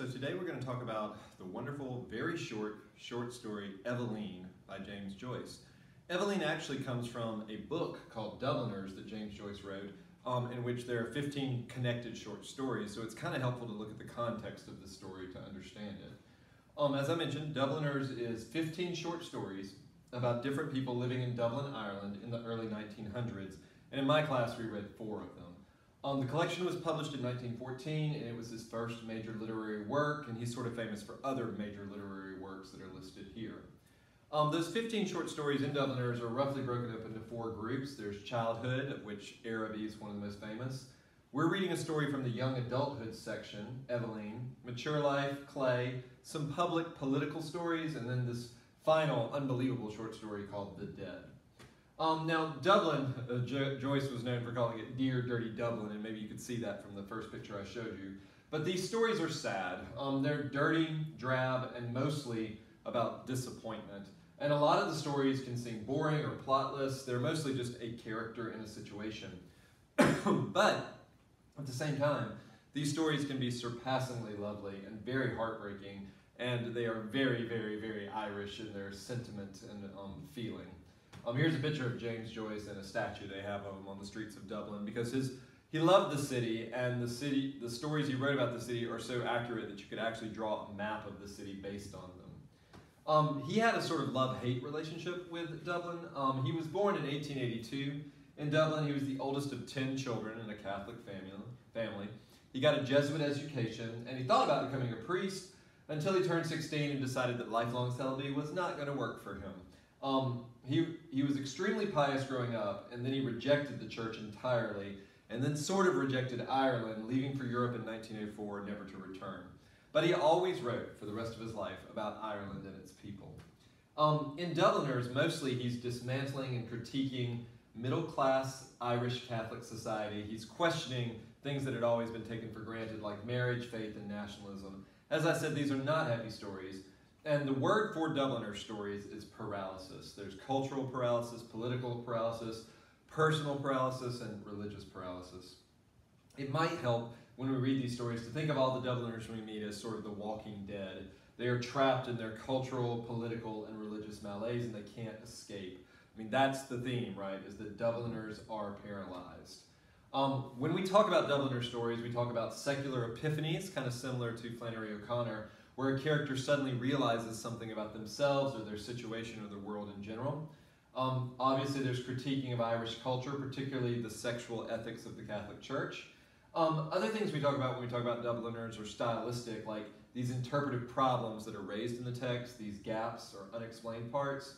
So today we're going to talk about the wonderful, very short story, Eveline by James Joyce. Eveline actually comes from a book called Dubliners that James Joyce wrote, in which there are 15 connected short stories, so it's kind of helpful to look at the context of the story to understand it. As I mentioned, Dubliners is 15 short stories about different people living in Dublin, Ireland in the early 1900s, and in my class we read 4 of them. The collection was published in 1914, and it was his first major literary work, and he's sort of famous for other major literary works that are listed here. Those 15 short stories in Dubliners are roughly broken up into 4 groups. There's childhood, of which Araby is one of the most famous. We're reading a story from the young adulthood section, Eveline, mature life, Clay, some public political stories, and then this final unbelievable short story called The Dead. Now, Dublin, Joyce was known for calling it Dear Dirty Dublin, and maybe you could see that from the first picture I showed you. But these stories are sad. They're dirty, drab, and mostly about disappointment. And a lot of the stories can seem boring or plotless. They're mostly just a character in a situation. But at the same time, these stories can be surpassingly lovely and very heartbreaking, and they are very, very, very Irish in their sentiment and feeling. Here's a picture of James Joyce and a statue they have of him on the streets of Dublin, because he loved the city, and the stories he wrote about the city are so accurate that you could actually draw a map of the city based on them. He had a sort of love-hate relationship with Dublin. He was born in 1882 in Dublin. He was the oldest of 10 children in a Catholic family. He got a Jesuit education, and he thought about becoming a priest until he turned 16 and decided that lifelong celibacy was not going to work for him. He was extremely pious growing up, and then he rejected the church entirely, and then sort of rejected Ireland, leaving for Europe in 1904, never to return. But he always wrote, for the rest of his life, about Ireland and its people. In Dubliners, mostly he's dismantling and critiquing middle-class Irish Catholic society. He's questioning things that had always been taken for granted, like marriage, faith, and nationalism. As I said, these are not happy stories. And the word for Dubliner stories is paralysis. There's cultural paralysis, political paralysis, personal paralysis, and religious paralysis. It might help when we read these stories to think of all the Dubliners we meet as sort of the walking dead. They are trapped in their cultural, political, and religious malaise, and they can't escape. I mean, that's the theme, right, is that Dubliners are paralyzed. When we talk about Dubliner stories, we talk about secular epiphanies, kind of similar to Flannery O'Connor, where a character suddenly realizes something about themselves or their situation or the world in general. Obviously, there's critiquing of Irish culture, particularly the sexual ethics of the Catholic Church. Other things we talk about when we talk about Dubliners are stylistic, like these interpretive problems that are raised in the text, these gaps or unexplained parts.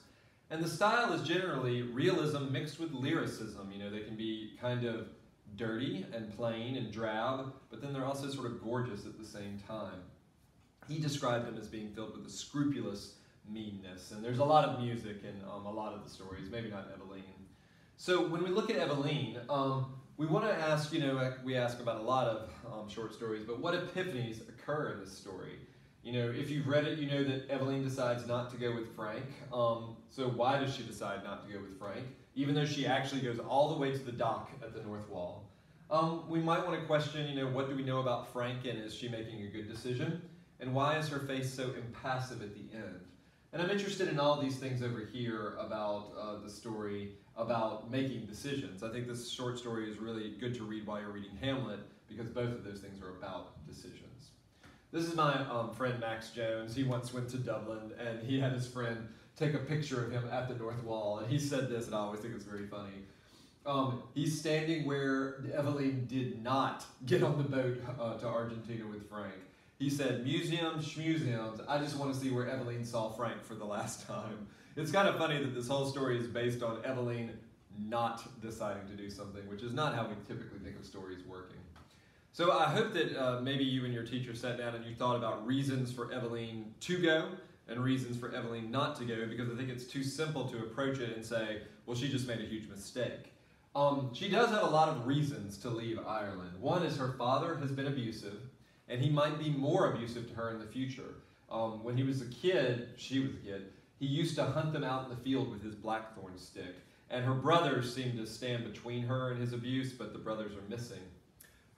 And the style is generally realism mixed with lyricism. You know, they can be kind of dirty and plain and drab, but then they're also sort of gorgeous at the same time. He described them as being filled with a scrupulous meanness, and there's a lot of music in a lot of the stories, maybe not Eveline. So when we look at Eveline, we want to ask, we ask about a lot of short stories, but what epiphanies occur in this story? You know, if you've read it, you know that Eveline decides not to go with Frank. So why does she decide not to go with Frank, even though she actually goes all the way to the dock at the North Wall? We might want to question, what do we know about Frank, and is she making a good decision? And why is her face so impassive at the end? And I'm interested in all these things over here about the story, about making decisions. I think this short story is really good to read while you're reading Hamlet, because both of those things are about decisions. This is my friend Max Jones. He once went to Dublin, and he had his friend take a picture of him at the North Wall, and he said this, and I always think it's very funny. He's standing where Eveline did not get on the boat to Argentina with Frank. He said, museums, schmuseums, I just want to see where Eveline saw Frank for the last time. It's kind of funny that this whole story is based on Eveline not deciding to do something, which is not how we typically think of stories working. So I hope that maybe you and your teacher sat down and you thought about reasons for Eveline to go and reasons for Eveline not to go, because I think it's too simple to approach it and say, well, she just made a huge mistake. She does have a lot of reasons to leave Ireland. One is her father has been abusive, and he might be more abusive to her in the future. When he was a kid, she was a kid, he used to hunt them out in the field with his blackthorn stick. And her brothers seem to stand between her and his abuse, but the brothers are missing.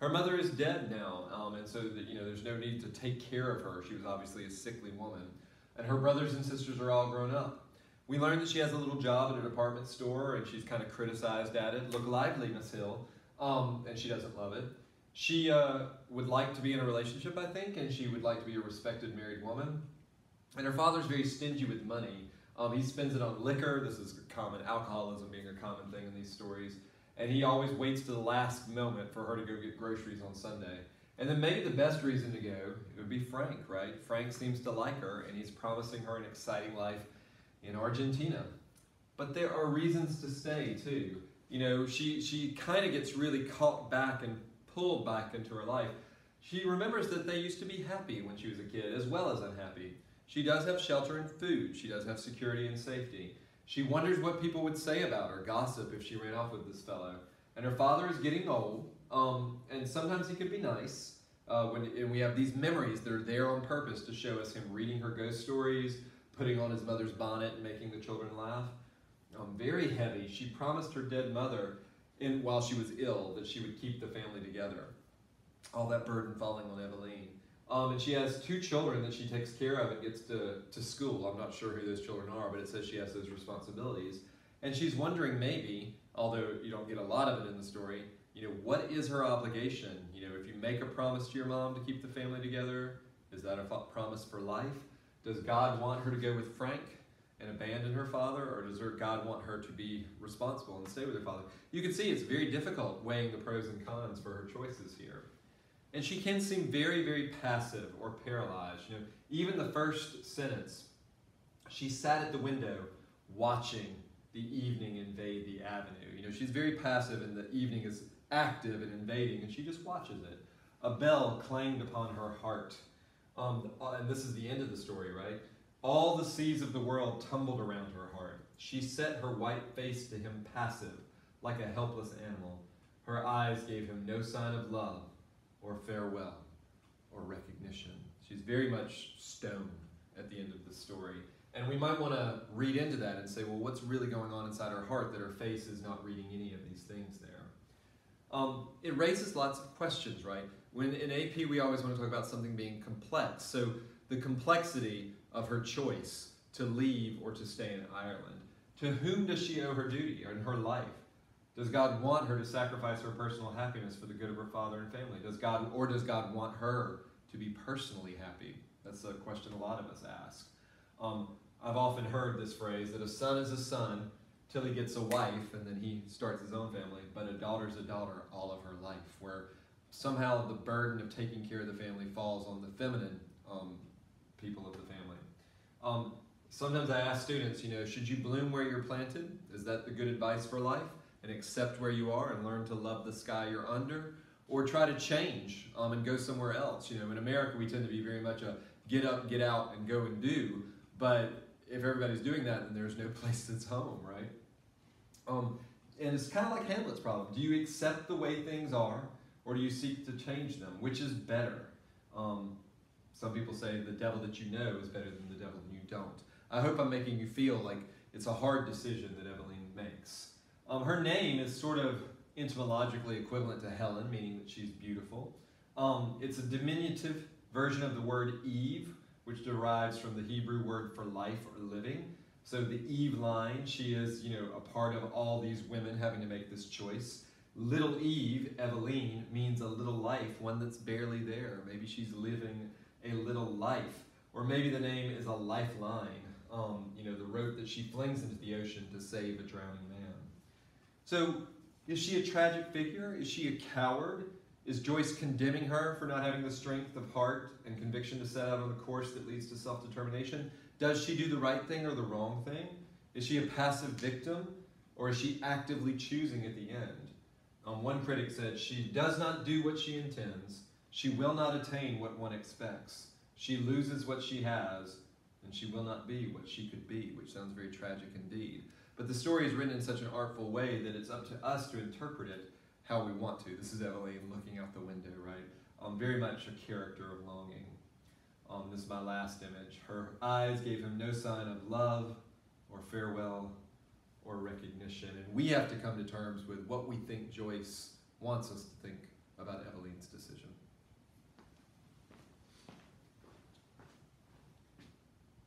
Her mother is dead now, and so that, there's no need to take care of her. She was obviously a sickly woman. And her brothers and sisters are all grown up. We learned that she has a little job at a department store, and she's kind of criticized at it. Look lively, Miss Hill. And she doesn't love it. She would like to be in a relationship, I think, and she would like to be a respected married woman. And her father's very stingy with money. He spends it on liquor. This is common, alcoholism being a common thing in these stories. And he always waits to the last moment for her to go get groceries on Sunday. And then maybe the best reason to go, it would be Frank, right? Frank seems to like her, and he's promising her an exciting life in Argentina. But there are reasons to stay, too. She kind of gets really caught back and pulled back into her life. She remembers that they used to be happy when she was a kid, as well as unhappy. She does have shelter and food. She does have security and safety. She wonders what people would say about her, gossip, if she ran off with this fellow. And her father is getting old, and sometimes he could be nice. And we have these memories that are there on purpose to show us him reading her ghost stories, putting on his mother's bonnet and making the children laugh. Very heavy. She promised her dead mother, while she was ill, that she would keep the family together. All that burden falling on Eveline. And she has 2 children that she takes care of and gets to school. I'm not sure who those children are, but it says she has those responsibilities. And she's wondering maybe, although you don't get a lot of it in the story, what is her obligation? If you make a promise to your mom to keep the family together, is that a promise for life? Does God want her to go with Frank and abandon her father, or does God want her to be responsible and stay with her father? You can see it's very difficult weighing the pros and cons for her choices here. And she can seem very, very passive or paralyzed. Even the first sentence, she sat at the window watching the evening invade the avenue. She's very passive, and the evening is active and invading, and she just watches it. A bell clanged upon her heart. And this is the end of the story, right? All the seas of the world tumbled around her heart. She set her white face to him passive, like a helpless animal. Her eyes gave him no sign of love, or farewell, or recognition. She's very much stone at the end of the story. And we might want to read into that and say, well, what's really going on inside her heart that her face is not reading any of these things there? It raises lots of questions, right? When in AP we always want to talk about something being complex. So the complexity of her choice to leave or to stay in Ireland. To whom does she owe her duty in her life? Does God want her to sacrifice her personal happiness for the good of her father and family? Does God want her to be personally happy? That's a question a lot of us ask. I've often heard this phrase that a son is a son till he gets a wife and then he starts his own family, but a daughter's a daughter all of her life, where somehow the burden of taking care of the family falls on the feminine people of the family. Sometimes I ask students, should you bloom where you're planted? Is that the good advice for life? And accept where you are and learn to love the sky you're under? Or try to change and go somewhere else? In America we tend to be very much a get up, get out, and go and do. But if everybody's doing that, then there's no place that's home, right? And it's kind of like Hamlet's problem. Do you accept the way things are, or do you seek to change them? Which is better? Some people say the devil that you know is better than the devil that you don't. I hope I'm making you feel like it's a hard decision that Eveline makes. Her name is sort of etymologically equivalent to Helen, meaning that she's beautiful. It's a diminutive version of the word Eve, which derives from the Hebrew word for life or living. So the Eve line, she is, a part of all these women having to make this choice. Little Eve, Eveline, means a little life, one that's barely there. Maybe she's living a little life. Or maybe the name is a lifeline, the rope that she flings into the ocean to save a drowning man. So, is she a tragic figure? Is she a coward? Is Joyce condemning her for not having the strength of heart and conviction to set out on the course that leads to self-determination? Does she do the right thing or the wrong thing? Is she a passive victim, or is she actively choosing at the end? One critic said, she does not do what she intends. She will not attain what one expects. She loses what she has, and she will not be what she could be, which sounds very tragic indeed. But the story is written in such an artful way that it's up to us to interpret it how we want to. This is Eveline looking out the window, right? Very much a character of longing. This is my last image. Her eyes gave him no sign of love or farewell or recognition. And we have to come to terms with what we think Joyce wants us to think about Eveline's decision.